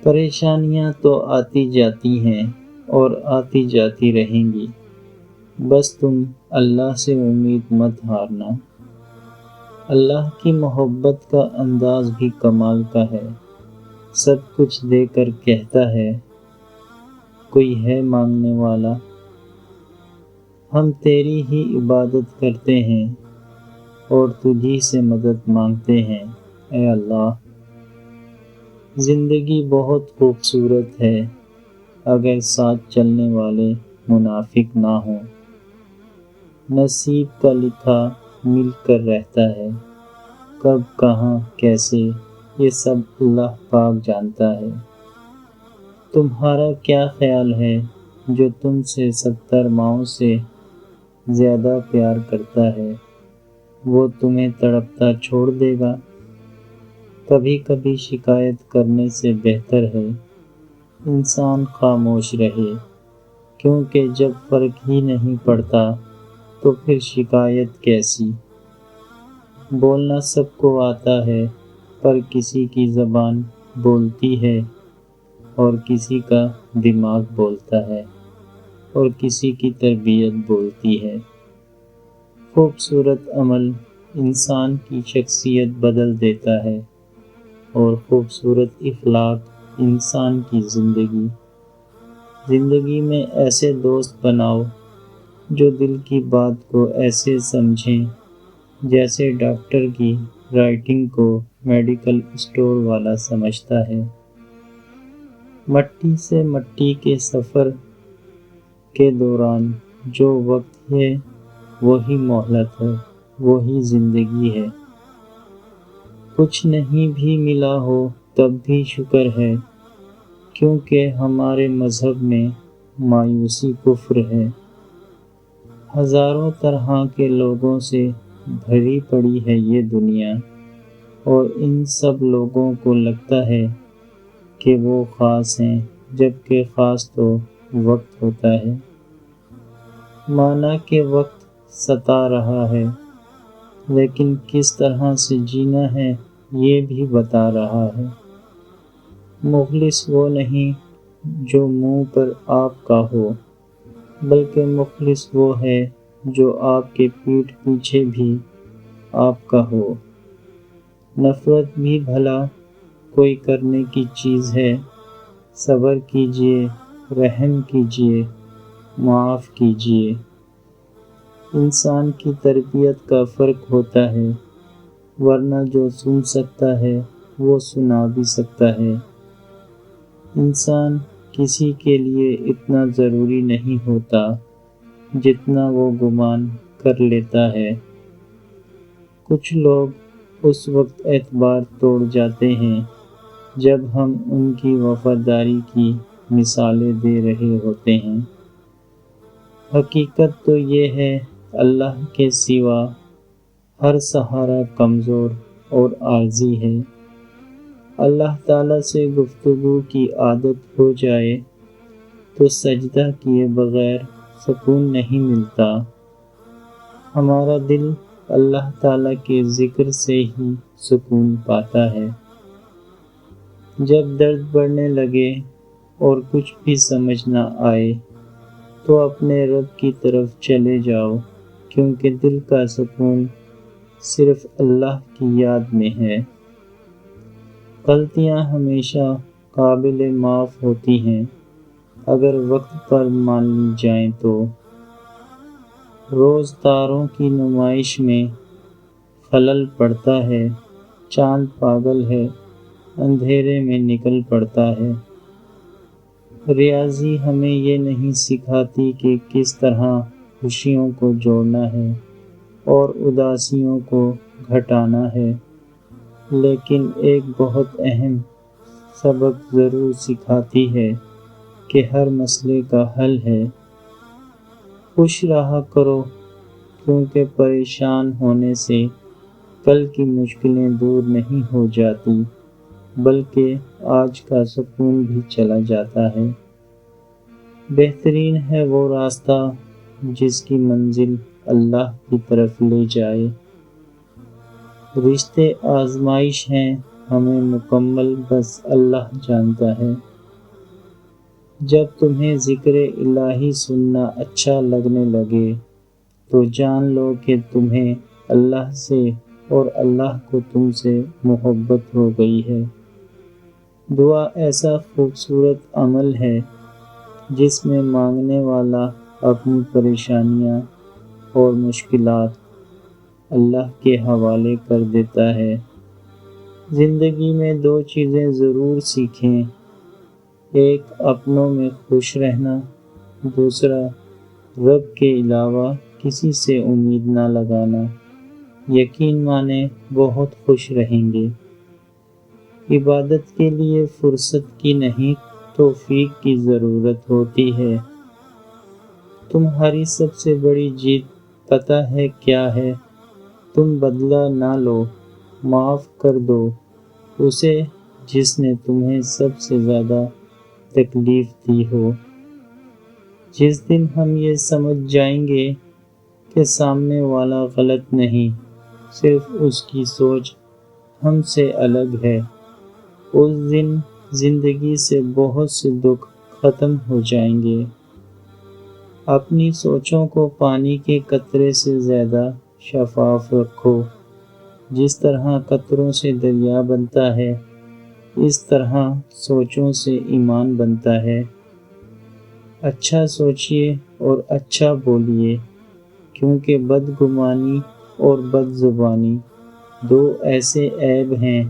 پریشانیاں تو آتی جاتی ہیں اور آتی جاتی رہیں گی، بس تم اللہ سے امید مت ہارنا۔ اللہ کی محبت کا انداز بھی کمال کا ہے، سب کچھ دے کر کہتا ہے کوئی ہے مانگنے والا؟ ہم تیری ہی عبادت کرتے ہیں اور تجھی سے مدد مانگتے ہیں اے اللہ۔ زندگی بہت خوبصورت ہے اگر ساتھ چلنے والے منافق نہ ہوں۔ نصیب کا لکھا مل کر رہتا ہے، کب کہاں کیسے یہ سب اللہ پاک جانتا ہے۔ تمہارا کیا خیال ہے جو تم سے 70 ماؤں سے زیادہ پیار کرتا ہے، وہ تمہیں تڑپتا چھوڑ دے گا؟ کبھی کبھی شکایت کرنے سے بہتر ہے انسان خاموش رہے، کیونکہ جب فرق ہی نہیں پڑتا تو پھر شکایت کیسی؟ بولنا سب کو آتا ہے، پر کسی کی زبان بولتی ہے اور کسی کا دماغ بولتا ہے اور کسی کی تربیت بولتی ہے۔ خوبصورت عمل انسان کی شخصیت بدل دیتا ہے اور خوبصورت اخلاق انسان کی زندگی میں ایسے دوست بناؤ جو دل کی بات کو ایسے سمجھیں جیسے ڈاکٹر کی رائٹنگ کو میڈیکل اسٹور والا سمجھتا ہے۔ مٹی سے مٹی کے سفر کے دوران جو وقت ہے وہی مہلت ہے، وہی زندگی ہے۔ کچھ نہیں بھی ملا ہو تب بھی شکر ہے، کیونکہ ہمارے مذہب میں مایوسی کفر ہے۔ ہزاروں طرح کے لوگوں سے بھری پڑی ہے یہ دنیا، اور ان سب لوگوں کو لگتا ہے کہ وہ خاص ہیں، جبکہ خاص تو وقت ہوتا ہے۔ مانا کہ وقت ستا رہا ہے، لیکن کس طرح سے جینا ہے یہ بھی بتا رہا ہے۔ مخلص وہ نہیں جو منہ پر آپ کا ہو، بلکہ مخلص وہ ہے جو آپ کے پیٹھ پیچھے بھی آپ کا ہو۔ نفرت بھی بھلا کوئی کرنے کی چیز ہے، صبر کیجئے، رحم کیجئے، معاف کیجئے۔ انسان کی تربیت کا فرق ہوتا ہے، ورنہ جو سن سکتا ہے وہ سنا بھی سکتا ہے۔ انسان کسی کے لیے اتنا ضروری نہیں ہوتا جتنا وہ گمان کر لیتا ہے۔ کچھ لوگ اس وقت اعتبار توڑ جاتے ہیں جب ہم ان کی وفاداری کی مثالیں دے رہے ہوتے ہیں۔ حقیقت تو یہ ہے اللہ کے سوا ہر سہارا کمزور اور عاجزی ہے۔ اللہ تعالیٰ سے گفتگو کی عادت ہو جائے تو سجدہ کیے بغیر سکون نہیں ملتا۔ ہمارا دل اللہ تعالیٰ کے ذکر سے ہی سکون پاتا ہے۔ جب درد بڑھنے لگے اور کچھ بھی سمجھ نہ آئے تو اپنے رب کی طرف چلے جاؤ، کیونکہ دل کا سکون صرف اللہ کی یاد میں ہے۔ غلطیاں ہمیشہ قابل معاف ہوتی ہیں اگر وقت پر مان لی جائیں تو۔ روز تاروں کی نمائش میں خلل پڑتا ہے، چاند پاگل ہے، اندھیرے میں نکل پڑتا ہے۔ ریاضی ہمیں یہ نہیں سکھاتی کہ کس طرح خوشیوں کو جوڑنا ہے اور اداسیوں کو گھٹانا ہے، لیکن ایک بہت اہم سبق ضرور سکھاتی ہے کہ ہر مسئلے کا حل ہے۔ خوش رہا کرو، کیونکہ پریشان ہونے سے کل کی مشکلیں دور نہیں ہو جاتی، بلکہ آج کا سکون بھی چلا جاتا ہے۔ بہترین ہے وہ راستہ جس کی منزل اللہ کی طرف لے جائے۔ رشتے آزمائش ہیں، ہمیں مکمل بس اللہ جانتا ہے۔ جب تمہیں ذکر الہی سننا اچھا لگنے لگے تو جان لو کہ تمہیں اللہ سے اور اللہ کو تم سے محبت ہو گئی ہے۔ دعا ایسا خوبصورت عمل ہے جس میں مانگنے والا اپنی پریشانیاں اور مشکلات اللہ کے حوالے کر دیتا ہے۔ زندگی میں 2 چیزیں ضرور سیکھیں، ایک اپنوں میں خوش رہنا، دوسرا رب کے علاوہ کسی سے امید نہ لگانا۔ یقین مانیں بہت خوش رہیں گے۔ عبادت کے لیے فرصت کی نہیں توفیق کی ضرورت ہوتی ہے۔ تمہاری سب سے بڑی جیت پتہ ہے کیا ہے؟ تم بدلہ نہ لو، معاف کر دو اسے جس نے تمہیں سب سے زیادہ تکلیف دی ہو۔ جس دن ہم یہ سمجھ جائیں گے کہ سامنے والا غلط نہیں، صرف اس کی سوچ ہم سے الگ ہے، اس دن زندگی سے بہت سے دکھ ختم ہو جائیں گے۔ اپنی سوچوں کو پانی کے قطرے سے زیادہ شفاف رکھو۔ جس طرح قطروں سے دریا بنتا ہے، اس طرح سوچوں سے ایمان بنتا ہے۔ اچھا سوچئے اور اچھا بولیے، کیونکہ بدگمانی اور بد زبانی 2 ایسے عیب ہیں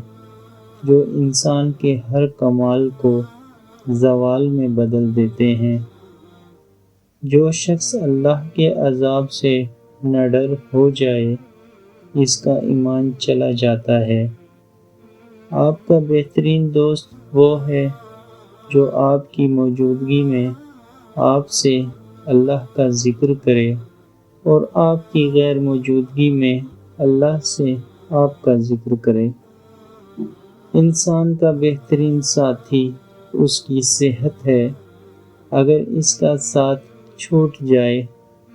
جو انسان کے ہر کمال کو زوال میں بدل دیتے ہیں۔ جو شخص اللہ کے عذاب سے نڈر ہو جائے، اس کا ایمان چلا جاتا ہے۔ آپ کا بہترین دوست وہ ہے جو آپ کی موجودگی میں آپ سے اللہ کا ذکر کرے اور آپ کی غیر موجودگی میں اللہ سے آپ کا ذکر کرے۔ انسان کا بہترین ساتھی اس کی صحت ہے۔ اگر اس کا ساتھ چھوٹ جائے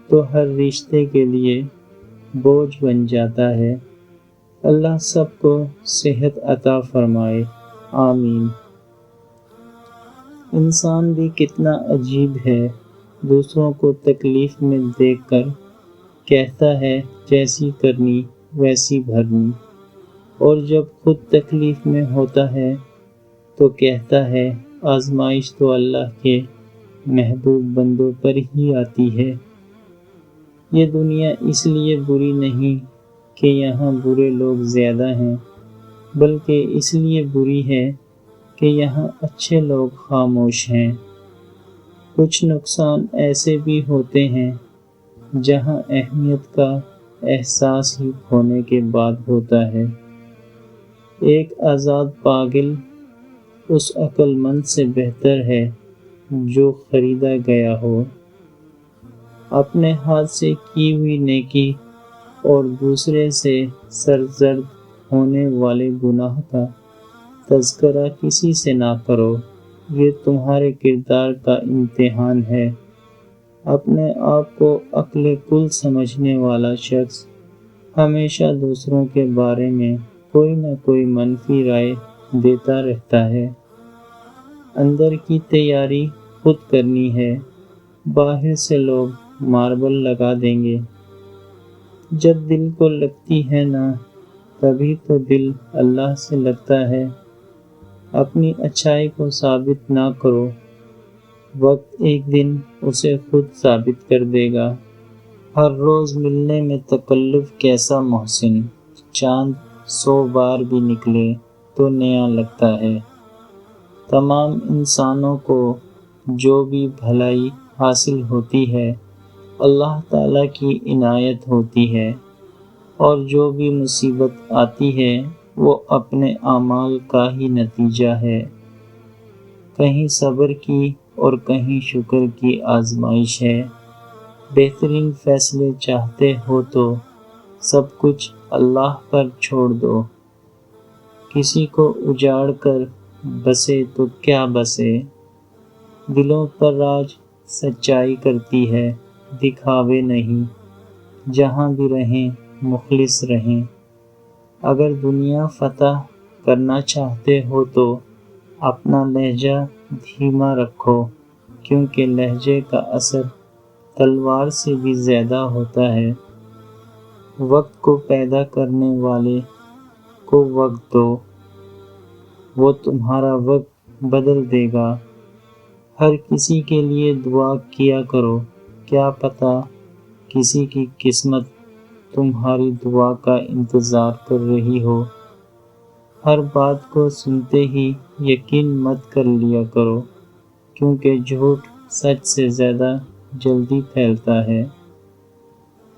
تو ہر رشتے کے لیے بوجھ بن جاتا ہے۔ اللہ سب کو صحت عطا فرمائے، آمین۔ انسان بھی کتنا عجیب ہے، دوسروں کو تکلیف میں دیکھ کر کہتا ہے جیسی کرنی ویسی بھرنی، اور جب خود تکلیف میں ہوتا ہے تو کہتا ہے آزمائش تو اللہ کے محبوب بندوں پر ہی آتی ہے۔ یہ دنیا اس لیے بری نہیں کہ یہاں برے لوگ زیادہ ہیں، بلکہ اس لیے بری ہے کہ یہاں اچھے لوگ خاموش ہیں۔ کچھ نقصان ایسے بھی ہوتے ہیں جہاں اہمیت کا احساس ہی کھونے کے بعد ہوتا ہے۔ ایک آزاد پاگل اس عقل مند سے بہتر ہے جو خریدا گیا ہو۔ اپنے ہاتھ سے کی ہوئی نیکی اور دوسرے سے سرزد ہونے والے گناہ کا تذکرہ کسی سے نہ کرو، یہ تمہارے کردار کا امتحان ہے۔ اپنے آپ کو عقل کل سمجھنے والا شخص ہمیشہ دوسروں کے بارے میں کوئی نہ کوئی منفی رائے دیتا رہتا ہے۔ اندر کی تیاری خود کرنی ہے، باہر سے لوگ ماربل لگا دیں گے۔ جب دل کو لگتی ہے نا، تبھی تو دل اللہ سے لگتا ہے۔ اپنی اچھائی کو ثابت نہ کرو، وقت ایک دن اسے خود ثابت کر دے گا۔ ہر روز ملنے میں تکلف کیسا محسن، چاند 100 بار بھی نکلے تو نیا لگتا ہے۔ تمام انسانوں کو جو بھی بھلائی حاصل ہوتی ہے اللہ تعالیٰ کی عنایت ہوتی ہے، اور جو بھی مصیبت آتی ہے وہ اپنے اعمال کا ہی نتیجہ ہے۔ کہیں صبر کی اور کہیں شکر کی آزمائش ہے۔ بہترین فیصلے چاہتے ہو تو سب کچھ اللہ پر چھوڑ دو۔ کسی کو اجاڑ کر بسے تو کیا بسے۔ دلوں پر راج سچائی کرتی ہے، دکھاوے نہیں۔ جہاں بھی رہیں مخلص رہیں۔ اگر دنیا فتح کرنا چاہتے ہو تو اپنا لہجہ دھیما رکھو، کیونکہ لہجے کا اثر تلوار سے بھی زیادہ ہوتا ہے۔ وقت کو پیدا کرنے والے کو وقت دو، وہ تمہارا وقت بدل دے گا۔ ہر کسی کے لیے دعا کیا کرو، کیا پتہ کسی کی قسمت تمہاری دعا کا انتظار کر رہی ہو۔ ہر بات کو سنتے ہی یقین مت کر لیا کرو، کیونکہ جھوٹ سچ سے زیادہ جلدی پھیلتا ہے۔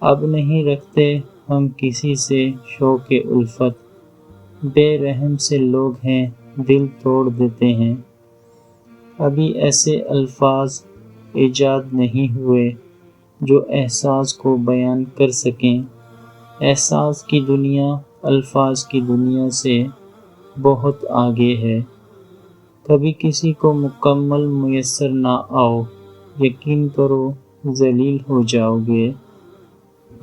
اب نہیں رکھتے ہم کسی سے شوق الفت، بے رحم سے لوگ ہیں دل توڑ دیتے ہیں۔ ابھی ایسے الفاظ ایجاد نہیں ہوئے جو احساس کو بیان کر سکیں۔ احساس کی دنیا الفاظ کی دنیا سے بہت آگے ہے۔ کبھی کسی کو مکمل میسر نہ آؤ، یقین کرو ذلیل ہو جاؤ گے۔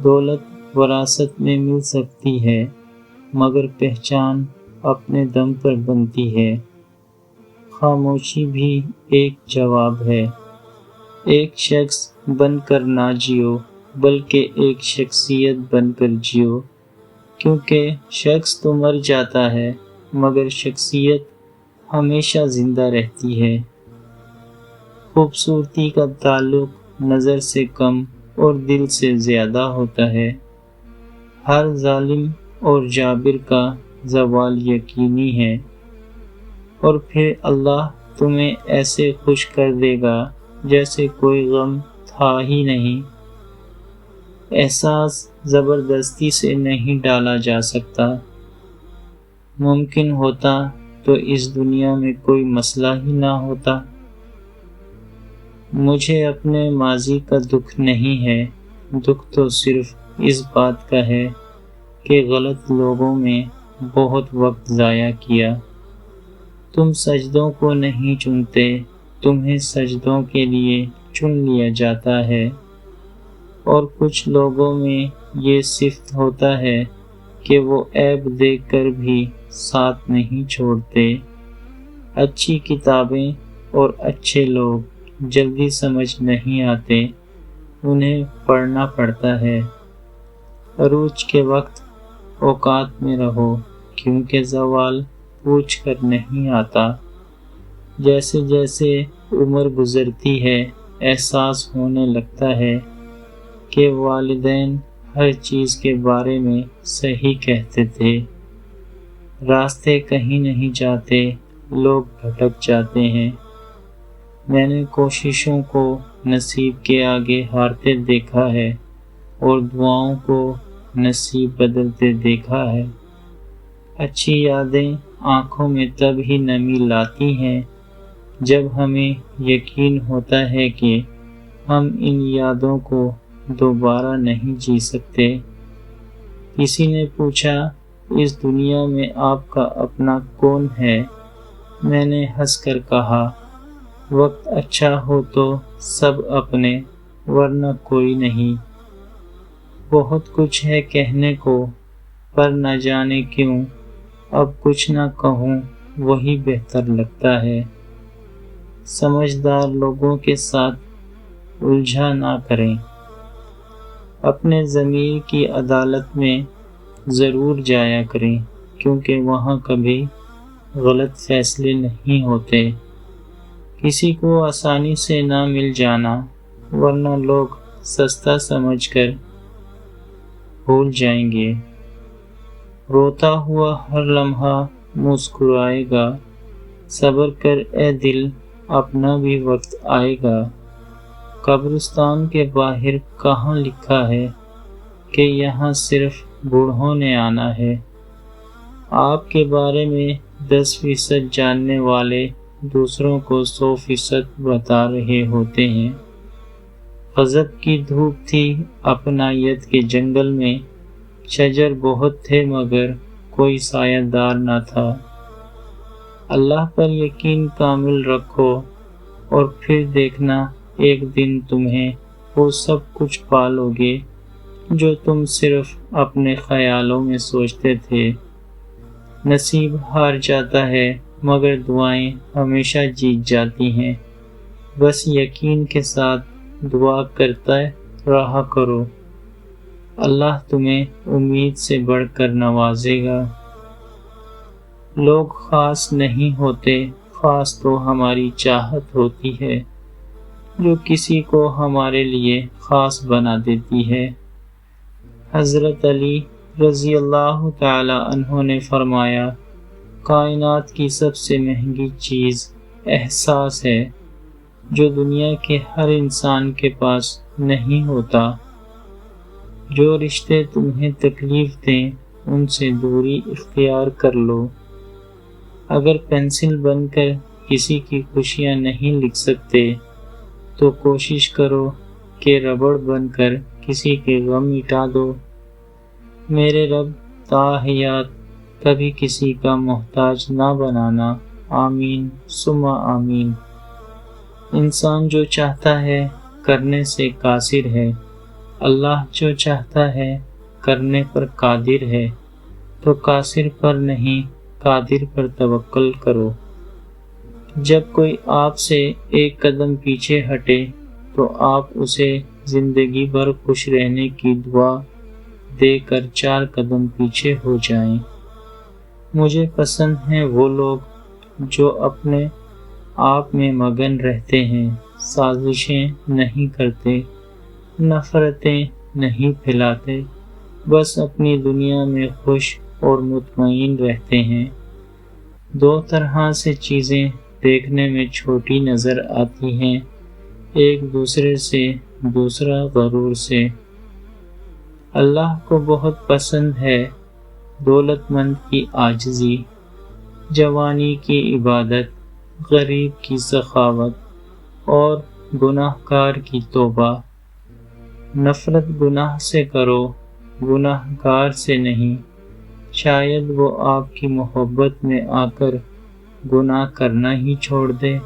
دولت وراثت میں مل سکتی ہے، مگر پہچان اپنے دم پر بنتی ہے۔ خاموشی بھی ایک جواب ہے۔ ایک شخص بن کر نہ جیو، بلکہ ایک شخصیت بن کر جیو، کیونکہ شخص تو مر جاتا ہے مگر شخصیت ہمیشہ زندہ رہتی ہے۔ خوبصورتی کا تعلق نظر سے کم اور دل سے زیادہ ہوتا ہے۔ ہر ظالم اور جابر کا زوال یقینی ہے، اور پھر اللہ تمہیں ایسے خوش کر دے گا جیسے کوئی غم تھا ہی نہیں۔ احساس زبردستی سے نہیں ڈالا جا سکتا۔ ممکن ہوتا تو اس دنیا میں کوئی مسئلہ ہی نہ ہوتا۔ مجھے اپنے ماضی کا دکھ نہیں ہے، دکھ تو صرف اس بات کا ہے کہ غلط لوگوں میں بہت وقت ضائع کیا۔ تم سجدوں کو نہیں چنتے، تمہیں سجدوں کے لیے چن لیا جاتا ہے۔ اور کچھ لوگوں میں یہ صفت ہوتا ہے کہ وہ عیب دیکھ کر بھی ساتھ نہیں چھوڑتے۔ اچھی کتابیں اور اچھے لوگ جلدی سمجھ نہیں آتے، انہیں پڑھنا پڑتا ہے۔ عروج کے وقت اوقات میں رہو، کیونکہ زوال پوچھ کر نہیں آتا۔ جیسے جیسے عمر گزرتی ہے، احساس ہونے لگتا ہے کہ والدین ہر چیز کے بارے میں صحیح کہتے تھے۔ راستے کہیں نہیں جاتے، لوگ بھٹک جاتے ہیں۔ میں نے کوششوں کو نصیب کے آگے ہارتے دیکھا ہے، اور دعاؤں کو نصیب بدلتے دیکھا ہے۔ اچھی یادیں آنکھوں میں تب ہی نمی لاتی ہیں جب ہمیں یقین ہوتا ہے کہ ہم ان یادوں کو دوبارہ نہیں جی سکتے۔ کسی نے پوچھا، اس دنیا میں آپ کا اپنا کون ہے؟ میں نے ہنس کر کہا، وقت اچھا ہو تو سب اپنے، ورنہ کوئی نہیں۔ بہت کچھ ہے کہنے کو، پر نہ جانے کیوں اب کچھ نہ کہوں وہی بہتر لگتا ہے۔ سمجھدار لوگوں کے ساتھ الجھا نہ کریں۔ اپنے ضمیر کی عدالت میں ضرور جایا کریں، کیونکہ وہاں کبھی غلط فیصلے نہیں ہوتے۔ کسی کو آسانی سے نہ مل جانا، ورنہ لوگ سستا سمجھ کر بھول جائیں گے۔ روتا ہوا ہر لمحہ مسکرائے گا، صبر کر اے دل، اپنا بھی وقت آئے گا۔ قبرستان کے باہر کہاں لکھا ہے کہ یہاں صرف بوڑھوں نے آنا ہے؟ آپ کے بارے میں 10% جاننے والے دوسروں کو 100% بتا رہے ہوتے ہیں۔ غضب کی دھوپ تھی اپنائیت کے جنگل میں، شجر بہت تھے مگر کوئی سایہ دار نہ تھا۔ اللہ پر یقین کامل رکھو، اور پھر دیکھنا ایک دن تمہیں وہ سب کچھ پالو گے جو تم صرف اپنے خیالوں میں سوچتے تھے۔ نصیب ہار جاتا ہے مگر دعائیں ہمیشہ جیت جاتی ہیں۔ بس یقین کے ساتھ دعا کرتا رہا کرو، اللہ تمہیں امید سے بڑھ کر نوازے گا۔ لوگ خاص نہیں ہوتے، خاص تو ہماری چاہت ہوتی ہے جو کسی کو ہمارے لیے خاص بنا دیتی ہے۔ حضرت علی رضی اللہ تعالی عنہ نے فرمایا، کائنات کی سب سے مہنگی چیز احساس ہے جو دنیا کے ہر انسان کے پاس نہیں ہوتا۔ جو رشتے تمہیں تکلیف دیں ان سے دوری اختیار کر لو۔ اگر پینسل بن کر کسی کی خوشیاں نہیں لکھ سکتے تو کوشش کرو کہ ربڑ بن کر کسی کے غم مٹا دو۔ میرے رب تا حیات کبھی کسی کا محتاج نہ بنانا، آمین ثم آمین۔ انسان جو چاہتا ہے کرنے سے قاصر ہے، اللہ جو چاہتا ہے کرنے پر قادر ہے، تو قاصر پر نہیں قادر پر توکل کرو۔ جب کوئی آپ سے ایک قدم پیچھے ہٹے تو آپ اسے زندگی بھر خوش رہنے کی دعا دے کر 4 قدم پیچھے ہو جائیں۔ مجھے پسند ہیں وہ لوگ جو اپنے آپ میں مگن رہتے ہیں، سازشیں نہیں کرتے، نفرتیں نہیں پھیلاتے، بس اپنی دنیا میں خوش اور مطمئن رہتے ہیں۔ 2 طرح سے چیزیں دیکھنے میں چھوٹی نظر آتی ہیں، ایک دوسرے سے، دوسرا غرور سے۔ اللہ کو بہت پسند ہے دولت مند کی عاجزی، جوانی کی عبادت، غریب کی سخاوت اور گناہ گار کی توبہ۔ نفرت گناہ سے کرو، گناہ گار سے نہیں، شاید وہ آپ کی محبت میں آ کر گناہ کرنا ہی چھوڑ دے۔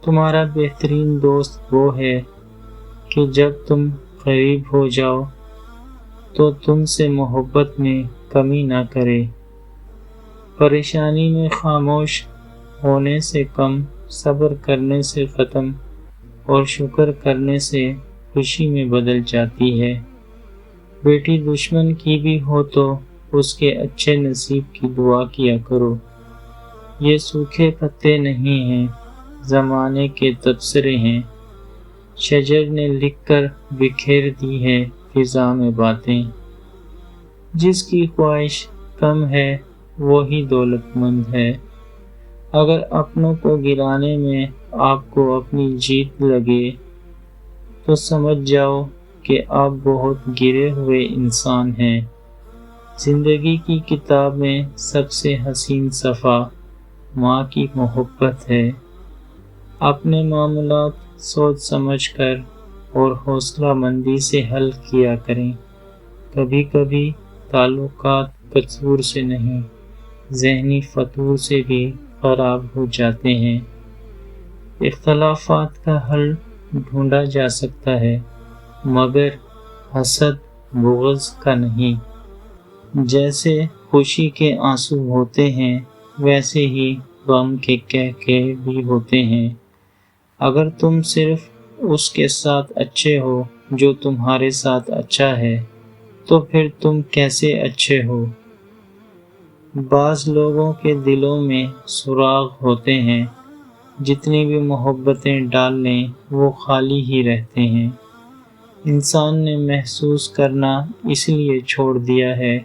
تمہارا بہترین دوست وہ ہے کہ جب تم قریب ہو جاؤ تو تم سے محبت میں کمی نہ کرے۔ پریشانی میں خاموش ہونے سے کم، صبر کرنے سے ختم اور شکر کرنے سے خوشی میں بدل جاتی ہے۔ بیٹی دشمن کی بھی ہو تو اس کے اچھے نصیب کی دعا کیا کرو۔ یہ سوکھے پتے نہیں ہیں، زمانے کے تبصرے ہیں، شجر نے لکھ کر بکھیر دی ہے فضا میں باتیں۔ جس کی خواہش کم ہے وہی دولت مند ہے۔ اگر اپنوں کو گرانے میں آپ کو اپنی جیت لگے تو سمجھ جاؤ کہ آپ بہت گرے ہوئے انسان ہیں۔ زندگی کی کتاب میں سب سے حسین صفحہ ماں کی محبت ہے۔ اپنے معاملات سوچ سمجھ کر اور حوصلہ مندی سے حل کیا کریں۔ کبھی کبھی تعلقات قصور سے نہیں، ذہنی فتور سے بھی خراب ہو جاتے ہیں۔ اختلافات کا حل ڈھونڈا جا سکتا ہے مگر حسد بغض کا نہیں۔ جیسے خوشی کے آنسو ہوتے ہیں ویسے ہی غم کے قہقہے بھی ہوتے ہیں۔ اگر تم صرف اس کے ساتھ اچھے ہو جو تمہارے ساتھ اچھا ہے تو پھر تم کیسے اچھے ہو؟ بعض لوگوں کے دلوں میں سراغ ہوتے ہیں، جتنی بھی محبتیں ڈال لیں وہ خالی ہی رہتے ہیں۔ انسان نے محسوس کرنا اس لیے چھوڑ دیا ہے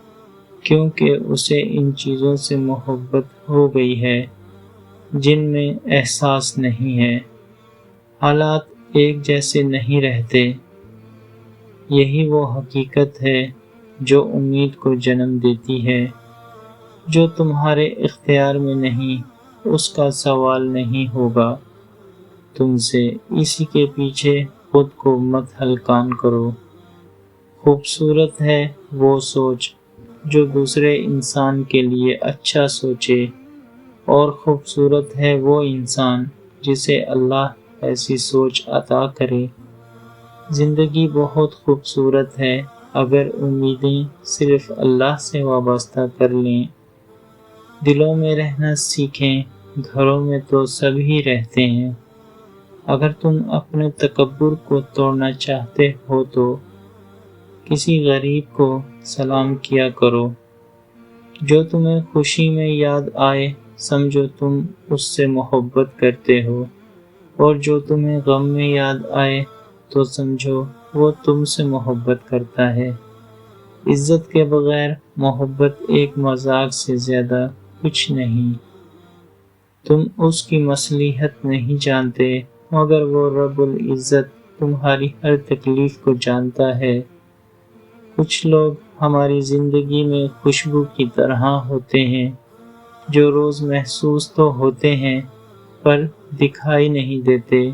کیونکہ اسے ان چیزوں سے محبت ہو گئی ہے جن میں احساس نہیں ہے۔ حالات ایک جیسے نہیں رہتے، یہی وہ حقیقت ہے جو امید کو جنم دیتی ہے۔ جو تمہارے اختیار میں نہیں اس کا سوال نہیں ہوگا تم سے، اسی کے پیچھے خود کو مت ہلکان کرو۔ خوبصورت ہے وہ سوچ جو دوسرے انسان کے لیے اچھا سوچے، اور خوبصورت ہے وہ انسان جسے اللہ ایسی سوچ عطا کرے۔ زندگی بہت خوبصورت ہے اگر امیدیں صرف اللہ سے وابستہ کر لیں دلوں میں رہنا سیکھیں، گھروں میں تو سبھی رہتے ہیں۔ اگر تم اپنے تکبر کو توڑنا چاہتے ہو تو کسی غریب کو سلام کیا کرو۔ جو تمہیں خوشی میں یاد آئے سمجھو تم اس سے محبت کرتے ہو، اور جو تمہیں غم میں یاد آئے تو سمجھو وہ تم سے محبت کرتا ہے۔ عزت کے بغیر محبت ایک مذاق سے زیادہ کچھ نہیں۔ تم اس کی مصلحت نہیں جانتے مگر وہ رب العزت تمہاری ہر تکلیف کو جانتا ہے۔ کچھ لوگ ہماری زندگی میں خوشبو کی طرح ہوتے ہیں جو روز محسوس تو ہوتے ہیں پر دکھائی نہیں دیتے۔